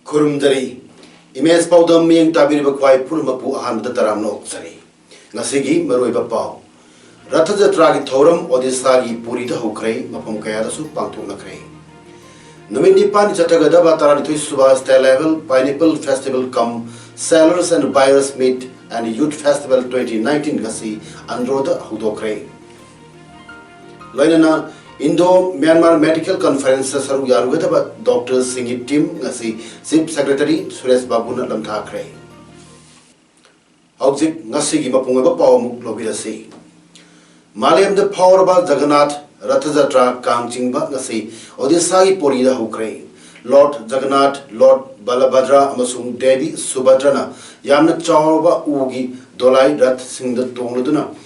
Kurumdari, Image Paodam Ming Tabiri Bakwai Purmapu Ahanda Taram no Sari. Nasigi Maroi Bapau. Rataja Tragi Thorum Odisagi Purita Hukray, Mapum Kayadasu Pantu Nakray. Numindi Pan Chatagadaba Taratu Subas Level, Pineapple Festival Come, Sellers and Buyers Meet, and Youth Festival 2019 Gasi, Androda Hudokray. Lainana Indo-Myanmar Medical Conference saru yarugata Dr. Singit Tim ngasi Chief Secretary Suresh Babu na lamthakre. Hauzik ngasi gi mapungaba pawmuk lobirasi. Malayam the power about Jagannath Rathajatra Kangchingba ngasi Odisha gi porida hukre. Lord Jagannath, Lord Balabhadra amasung Devi Subhadrana yamna chawba ugi dolai rath singda tongluduna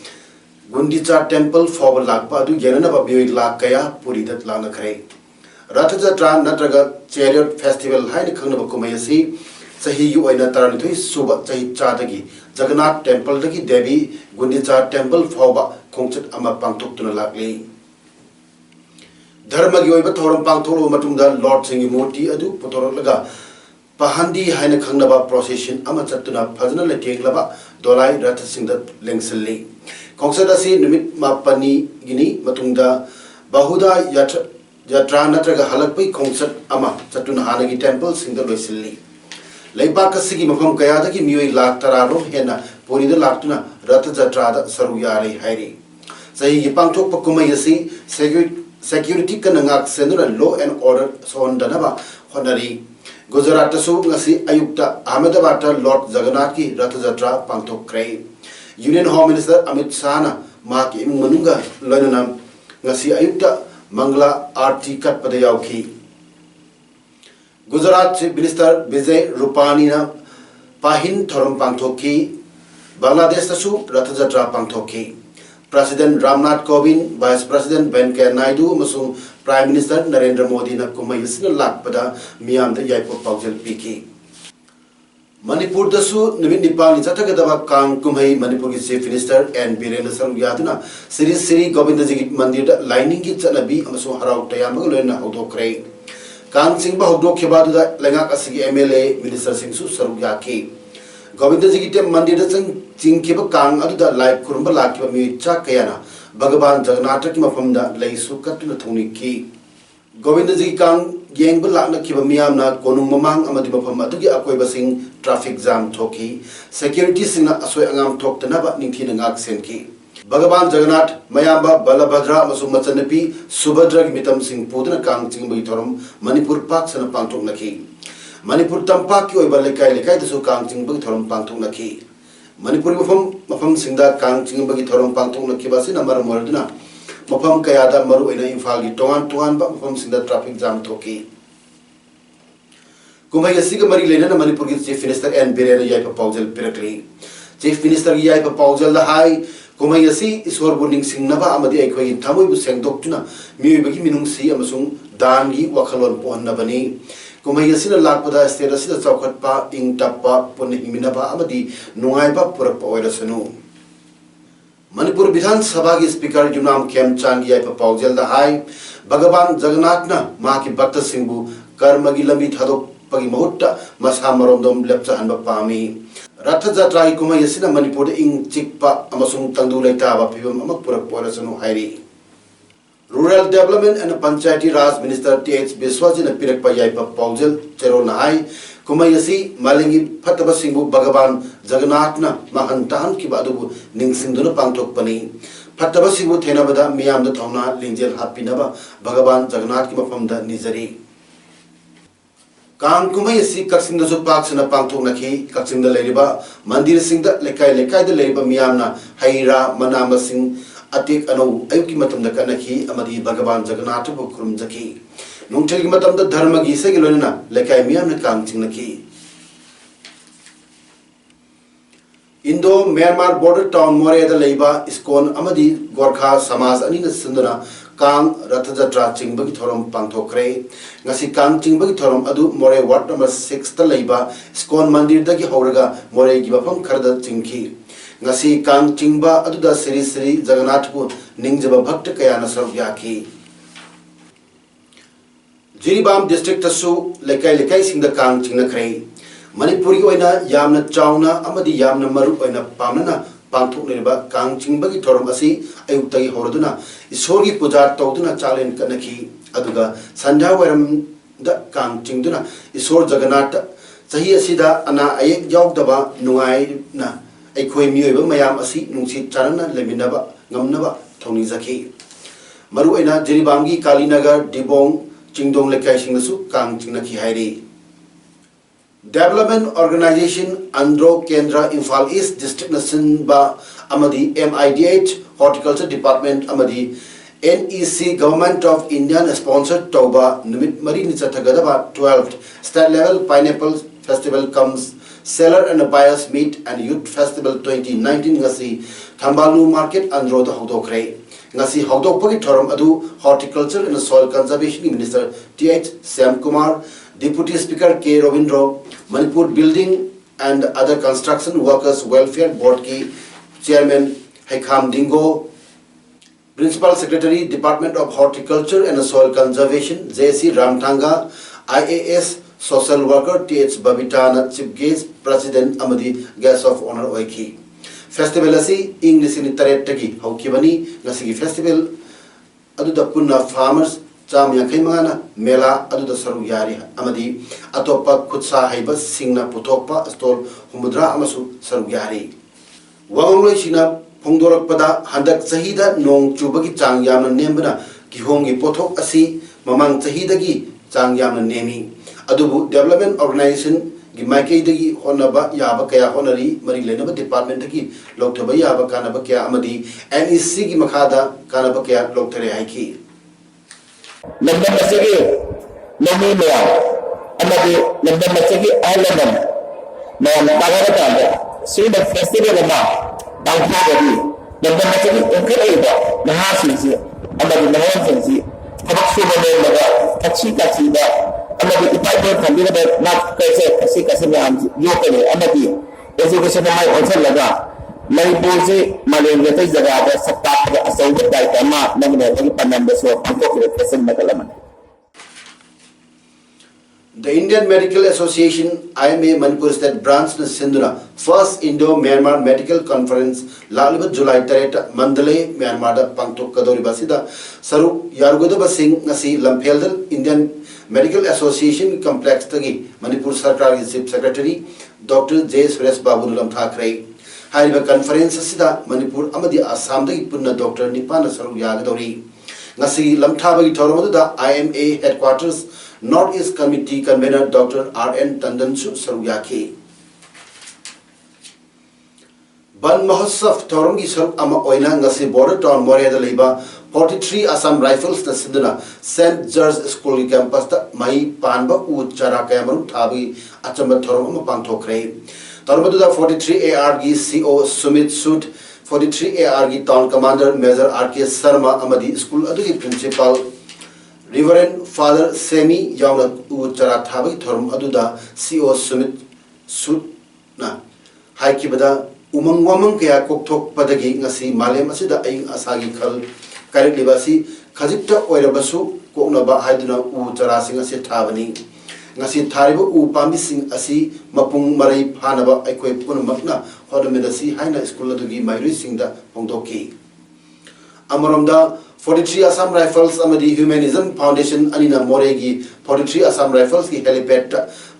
Gundicha Temple for Lakpa to Yanaba Buick Lakaya, Puridat Lana Kray. Rathajatra Natraga Chariot Festival High Kumayasi, Sahi Uina Tarantu, Suba Sahi Chatagi, Jagannath Temple Daki Devi, Gundicha Temple for Concert Ama Pantuk to Lakli. Dharma Yoiba Toram Pantolo Matunda, Lord Singimurti Adu, Potoroga, Pahandi Haina Kangnaba procession, Amatuna, Pazana Lava, Dolai Rathasinda Lengseli. Kongsadasi Numit Mapani Gini Matunda Bahuda Yatra Natraga Halakpi Kongsat Ama Satuna Hanagi Temple Sing the Vesili. Laipakasiki Mapam Kayadaki Mui Lak Tararo Hena Purida Laktuna Rathajatrada Saruyari Hairi. Sahi Pangtok Pakumayasi Security Kanangak Sender and Law and Order Son Danaba Honari Gujaratasu Ngasi Ayukta Ahmedabata Lord Jagannathi Rathajatra Pangtok Kray. Union Home Minister Amit Sana Maki Mununga Lananam Ngasi Ayukta Mangla Arti Katpadayauki Gujarat Chief Minister Vijay Rupani na Pahin Thorum Pangthoki Bangladesh Tasu Rathajatra Pangthoki President Ramnath Kovind Vice President Venkaiah Naidu Masung Prime Minister Narendra Modi na Kumayasina Lakpada Miyam the Yaipo Paujal Piki Manipur dasu Nimit Nipal Nitagadava Kang Kumhai Manipur Chief Minister and Birela Saru Yaduna Siri Govindaji Mandir lining it Zanabi Amaso Harau Tayamagulena Hodokray Kang Singba Hodok Kibadu Langak Asigi MLA Minister Singsu Saru Yaki Govindaji Mandir Sing Kiba Kang Aduda like Kurumba Lakiba Micha Kayana Bhagavan Jagannath Kimafamda Laisu Katuna Toniki Govindaji Kang Yang Balakna Kibamiam na Konung Mamang Amadimapam Adugi Akoibasing traffic jam Toki, security Sina Asway Angam Tok Tanaba Nintinangak Senki. Bhagavan Jagannath, Mayamba, Balabhadra, Masumachanapi, Subhadra Mitam Singh Pudana Kang Chingbuitorum, Manipur Park Sana Pangtok Naki. Manipur Tampaki Oibalekai Lekai the Sukang Chingbuitorum Pangtok Naki. Manipur Mafam Sinda Kang Chingbuitorum Pangtok Naki Basina Maramordana. Mapam Kayada Maru in a Infalgi Tuan Mapam Sinda traffic jam Toki. Kumayasiga Mari Lena Manipur Chief Minister and Birena Yaipa Paujal Pirakli. Chief Minister Yaipa Paujal the High, Kumayasi is her burning Singnava Amadi Equa Tamu Busang Doctuna, Mubaki Minung Si Amasung, Dangi, Wakalon Pon Nabani. Kumayasina Lakpada Stera Chaukat Ing Tapa Puniminaba Amadi, Nuaiba Purapa Oirasanu. Manipur Bidhan Sabha Speaker Junam Kem Chang Yaipa Paujal the High, Bhagavan Jagannathna, Maki Bhakta Singhu, Karmagi Lambi Thadok Pagi Mahutta, Mashamarondom Lepcha and Bapami. Rathajatra Kumayasina Manipur Ing Chikpa Amasung Tandulai Tava Pivum Amakpura Porasano Hairi. Rural Development and Panchayati Raj Minister T.H. Biswaj in a Pirak Payaipa Paujal, Cheronahai, Kumayasi, Malingi, Pataba Singhu, Bhagavan, Jagannathna, Mahantan Kibadubu, Ningsinduna Pangtok Pani, Pataba Singhu Tenabada, Miam the Tona, Linjel Hapinaba, Bhagavan, Jagannath Kimafam the Nizari. Kang Kumayasi, Kaksing the Zupak and a Pangtok Naki, Kaksing the Leriba, Mandir Singh the Lekai the Leriba Miamna, Haira, Manama Singh, Atik Anu, Ayukimatam the Kanaki, Amadi Bhagavan, Jagannath Bukrum Zaki. Nung Chilimatam the Dharma Gisagilona, Lekai Miam the Kang Tinaki. Indo Myanmar border town मोरेदा लेबा ISKCON अमदी Gorkha समाज अनिना सिंदना Kong Rath Jatra चिंगबगी theorem पांथोखरे ngasi Kong चिंगबगी theorem अदु मोरे ward number 6 ता लेबा ISKCON मंदिर दगी हौरगा मोरे की बफम Khardah चिंगखी ngasi Kong चिंगबा अदुदा Shri Shri जगन्नाथपु निंगजबा भक्त कयाना सरब याखी जिरीबाम डिस्ट्रिक्ट तसु लेकाई लेकाई सिंगदा कांग चिंगनखरे मणिपुरी ओइना यामना चाउना अमदी यामना मरु ओइना पामना पांथोकनेबा कांग चिंगबगी थोरम असि अयुक्तगी होरदुना ईश्वरगी पूजा तौदुना चालेन कनखी अदुगा संध्या वरम द कांग चिंगदुना ईश्वर जगन्नाथ सही असिदा अना अयेक यावदबा नुगाइना अखोय मियोइबा मयाम असि नुंसी चारना लेमिनबा ngamnaba thongni zakhi maru oina jiribangi kalinagar dibong chingdong lekai singsu kang chingnaki hairi Development Organization Andro Kendra Imphal East District Nasinba Amadi MIDH Horticulture Department Amadi NEC Government of India sponsored Toba Numit Marini Chathagadaba 12th State Level Pineapple Festival comes Seller and Buyers Meet and Youth Festival 2019 ngasi Thambalu Market Andro the Hodokre ngasi Hodokpagi Thoram Adu Horticulture and Soil Conservation Minister TH Sam Kumar Deputy Speaker K. Ravindra, Manipur Building and other Construction Workers Welfare Board ki Chairman Hekham Dingo, Principal Secretary Department of Horticulture and Soil Conservation JC Ramthanga, IAS Social Worker TH Babitana Chief Guest President Amadi Guest of Honor Oiki. Festival asi English in Taretaki Haukibani Nasigi Festival Aduda Punna Farmers Cham Yakai Mangana Mela Aduda Saru Yari Amadi Atopa Kutsa Haibas Singna Putopa Stol Humudra Amasu Saru Yari Wanglo Shina Pongdorak Pada Handak Sahida Nong Chubaki Chang Yamna Nembana Kihongi Potok Asi Mamang Sahidagi Chang Yamna Nemi Adubu Development Organization Gimaikei Dagi Honaba Yaba Kaya Honori Marilena Department Dagi Loktaba Yaba Kanaba Kaya Amadi NEC Gimakada Kanaba Kaya Loktare Haiki Lambda Masagi, Nami Maya, Amadi, Lambda Masagi, Island, Mam Tagarata, see the festival of Mam, Bangkadi, Lambda Masagi, Ukraiba, Nahasi, Amadi Mahansi, Taxi, Taxi, Taxi, Amadi, the Piper can be about not Kasi, Yokane, Amadi, education of my also Laga. Manipur se Malaysia te jagah sakta asal betai kama nagna lagi panam beso angkok represent magalaman. The Indian Medical Association IMA Manipur State Branch na Sindura First Indo-Myanmar Medical Conference Lalibat July 3 Mandalay Myanmar da Pangtok Kadori Basida Saru Yargoda Singh ngasi Lampeldal Indian Medical Association Complex tagi Manipur Sarkar Chief Secretary Dr. J. Suresh Babu Lam Thakre Haiba conference sida Manipur amadi Assam dagi punna Dr. Nipana Saru Yagadori ngasi lamthabagi thoromadu da IMA headquarters North East Committee convener Dr. R.N. Tandon Saru Yaki Ban Mahotsav thorongi sarup ama oina ngasi border town Morea leba 43 Assam Rifles na sidana St. George School campus ta mai panba u chara kayamaru thabi achamba thorom ama pangthokre Tarmaduda 43 ARG CO Sumit Sud 43 ARG Town Commander Major R.K. Sharma Amadi School Adugi Principal Reverend Father Semi Yauna Uchara Thabi Thorum Aduda CO Sumit Sud na Haikibada Umangwamang Kaya Koktok Padagi Ngasi Malem Asida Aing Asagi Kal Karik Libasi Kazikta Oirabasu Koknaba Haiduna Uchara Singasi Thavani ngasi tharibu upami sing asi mapung marai phanaba aikoi punamakna hodamedasi haina school adugi mairi singda pongdoki amaromda 43 Assam Rifles amadi Humanism Foundation anina moregi 43 Assam Rifles ki helipad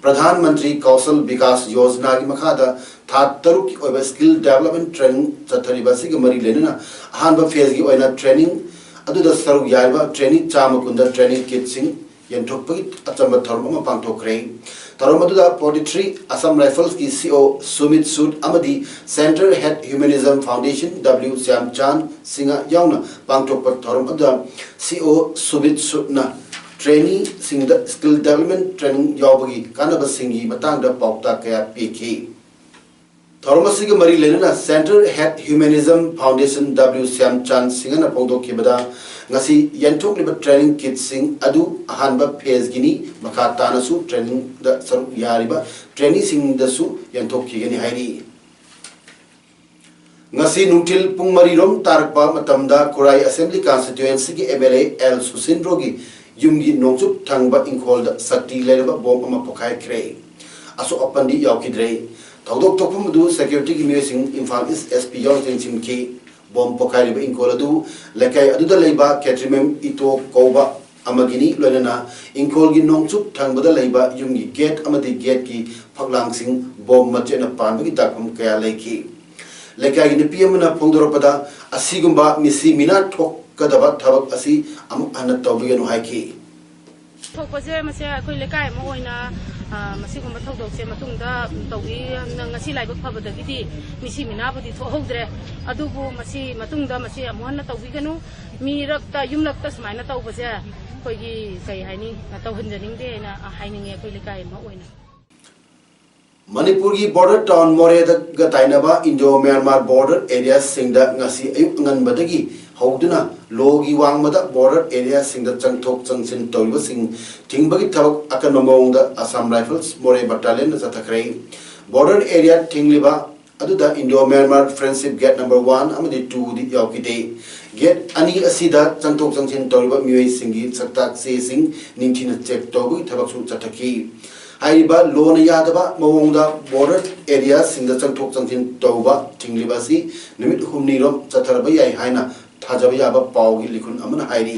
Pradhan Mantri Kausal Vikas Yojana ki makhada that taruk oiba skill development training chatharibasi ki mari lenina ahanba phase gi oina training aduda saru yaiba training chamakunda training kit sing Yentopit Achamba Tharma Pangtokre Taramadula 43 Assam Rifles ki CO Sumit Sud Amadi Center Head Humanism Foundation W. Siam Chan Singa Yauna Pangtopat Tharamada CO Sumit Sud na Trainee Singda Skill Development Training Yawagi Kanaba Singi Matanga Paukta Kaya PK थौरमसी के मरी लेना centre head humanism foundation W Shyamchand Singh ने फोंदोखिबदा ngasi yanthokliba training kit sing adu ahanba phase gini makha tanasu training da saru yariba training sing da su yanthokkhigani hairi ngasi nungtil pungmari rom tarakpa matamda kurai assembly constituency ki MLA L Susindro gi yumgi nongchup thangba ingkhol da sakti leraba bom ama pokhai kre aso apandi yaukidre thodok tokpum du security ki missing Imphal East SP Yongting Chimki bom pokai liba inkoladu lekai aduda leiba ketrimem ito koba amagini loinana inkol gi nongchup thangbada leiba yumgi gate amadi gate ki phaklang sing bom machena panbagi dakam kaya leiki lekai gi nipiamna phongdoropada asigumba misi mina thok kadaba thabak asi am anat tawbigenu haiki thokpase mase akoi lekai ma oina masigumba thodokse matungda tawgi ngasi laibak phabadagidi misi minabudi thohogdre adubu masi matungda masi amuhanna tawbiganu mirakta yumlakta smaina tawbase koigi kai haini tawhanjaningde na haininge koi lekai ma oina Manipur ki border town more da tainaba Indo Myanmar border area singda ngasi ayuk ngan badagi hauduna logi wangmada border area singda changthok changsin toiba sing tingbagi thabak akan mamongda Assam Rifles more battalion zathakrai border area tingliba aduda Indo Myanmar friendship gate number 1 amadi 2 di yaukide gate ani asida changthok changsin toiba miwei singi saktak se sing ningthina check tobu thabak su zathaki Aiba loan yadaba mawongda border area singda changthok changthin tawba tingliba si nimit humni rom chatharba yai haina thajaba yaba pawgi likhun amana hairi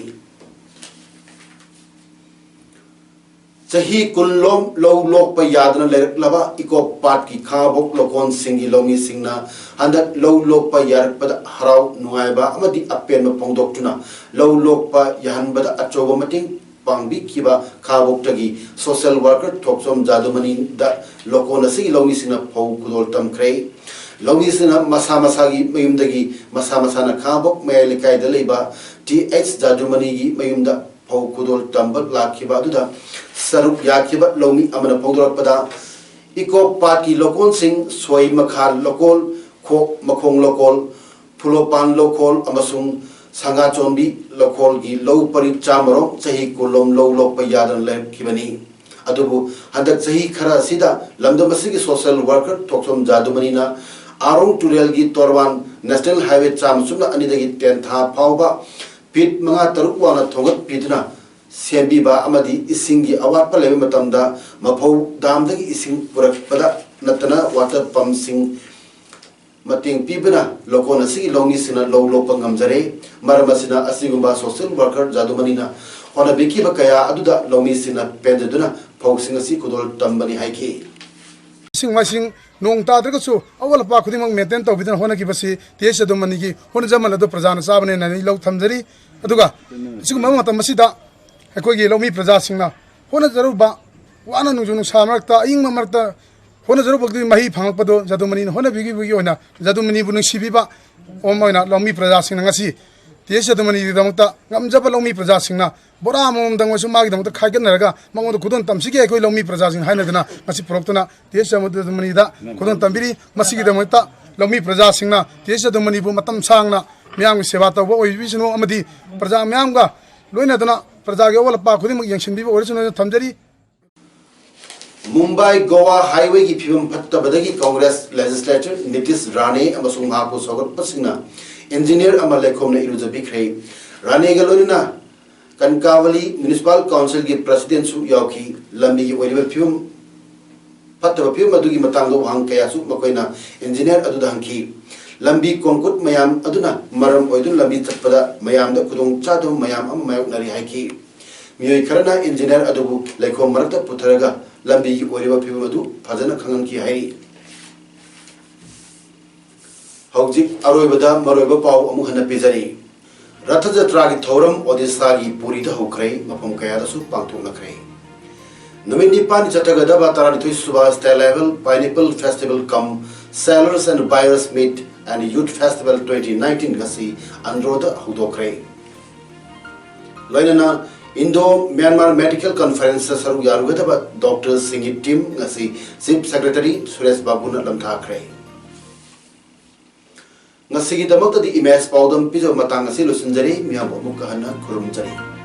chahi kunlom low lok pa yadna laba iko pat ki khabok lokon singi lomi singna handak low lok pa yarak pada harau nuaiba amadi apen ma pongdok tuna low lok pa yahan bada achoba mating pangbi kiba khabok tagi social worker thoksom jadumani da lokona si lomi sina phau kudol tam krai lomi sina masa gi mayum dagi masa na khabok mai kai da leiba TH jadumani gi mayum da phau kudol tambal lakhiba du da saruk yakhiba lomi amana phongdor pada iko party lokon sing soi makhal lokol khok makhong lokol phulopan lokol amasung Sanga chombi lokol gi low pari chamaro chahi kolom low lok pa yadan le kibani adubu handak chahi khara sida lamdamasi gi social worker thoksom jadumani na arong turel gi torwan national highway cham sumna ani dagi 10 tha phawba pit manga taruk wana thogat pitna sembi ba amadi isingi awat pa lebe matamda maphau dam dagi ising purak pada natana water pump sing mating pibna lokona si longi sina low lopang amjare maramasina asigumba social worker jadumani na hona beki bakaya aduda longi sina pedaduna phausinga si kudol tambani haiki masing nong ta dra chu awal pa khudi mang maintain to bidan hona ki basi tesa dumani gi hona jamal do prajana sabane na ni lo thamjari aduga sigu mam matam masida akoi gi lomi praja singna hona jaru ba wana nu junu samrakta ing mamarta hona jaru bagdi mahi phangpado jadumani hona bigi bigi ona jadumani bu nung sibiba omoina lomi praja singna ngasi tesa dumani di damta ngamjaba lomi praja singna bora mom dangwa su magi damta khaigan naraga mangodo kudon tamsige akoi lomi praja sing haina dana ngasi proktona tesa dumani da kudon tambiri masigi damta lomi praja singna tesa dumani bu matam sangna myang seva taw oi bisno amadi praja myang ga loina dana praja ge wala pa khudi mak yangshin bi original thamjari Mumbai Goa highway ki phibam phatta badagi Congress legislator Nitish Rane amasung mahapu sogot pasingna engineer amalekhom na iruja bikhrei Rane galonina Kankavali municipal council ki president su yauki lambi ki wariba phibam phatta phibam adugi matang do hang kaya su makoina engineer aduda hangki lambi konkut mayam aduna maram oidun lambi chatpada mayam da khudong chadu mayam am mayok nari haiki miyoi kharana engineer adubu lekhom marakta putharaga lambi ki wariba phibam adu phajana khangan ki hai haujik aroibada maroiba pau amu hana pejari ratha jatra ki thoram odisha ki puri da hokrai mapam kaya da su pangthok nakrai namin nipan chataga ba taranithoi subha style level pineapple festival come sellers and buyers meet and youth festival 2019 gasi androda hudokrai loinana Indo Myanmar Medical Conference saru yarugada Dr. Singit team ngasi Chief Secretary Suresh Babu na lamtha krai ngasi gi damak di image Paodam pijo matang asi lusunjari miyam amuk kahana kurumjari.